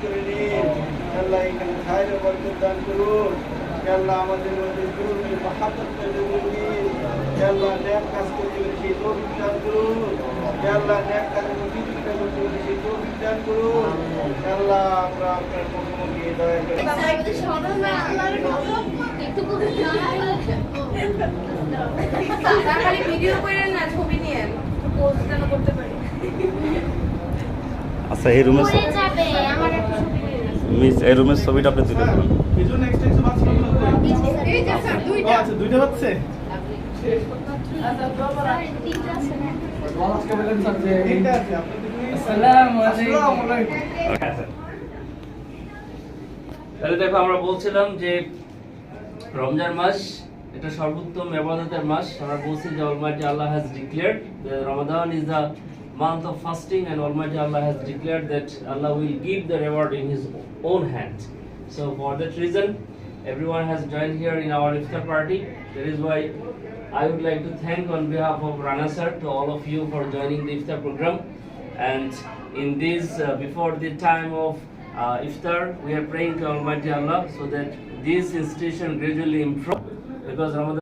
করে নিন। আল্লাহ এখানে খায়রে বরকত দান করুন। আল্লাহ আমাদের মধ্যে জুলুমের মহাব্বত পয়দা করে দিন। আল্লাহ নেক কাজ করতে গেলে সেই তৌফিক দান করুন। আল্লাহ নেক কাজের প্রতিযোগিতা করতে গেলে সেই তৌফিক দান করুন। আল্লাহ আমরা আপনার মুখোমুখি দয়া করে বাবা একটু শোনো না একটু খালি ভিডিও করেন না, ছবি নিয়েন, পোস্ট যেন করতে পারি। আচ্ছা এই রুমের পড়ে যাবে, আমার একটা ছবি নিয়ে মিস এই রুমের ছবিটা আপনি তুলে দেবেন। কিছু নেক্সট কিছু বাচ্চা এই যে স্যার দুইটা আচ্ছা দুইটা হচ্ছে তিনটা আছে না তিনটা আছে আপনি আসসালামু আলাইকুম। তাহলে দেখো আমরা বলছিলাম যে রমজান মাস এটা সর্বোত্তম ইবাদতের মাস। আমরা বলছি যে Almighty Allah has declared that Ramadan is the month of fasting and Almighty Allah has declared that Allah will give the reward in His own hand. So for that reason, everyone has joined here in our iftar party. That is why I would like to thank on behalf of Rana sir to all of you for joining the iftar program. And in this before the time of iftar, we are praying to Almighty Allah so that this institution gradually improve, because Ramadan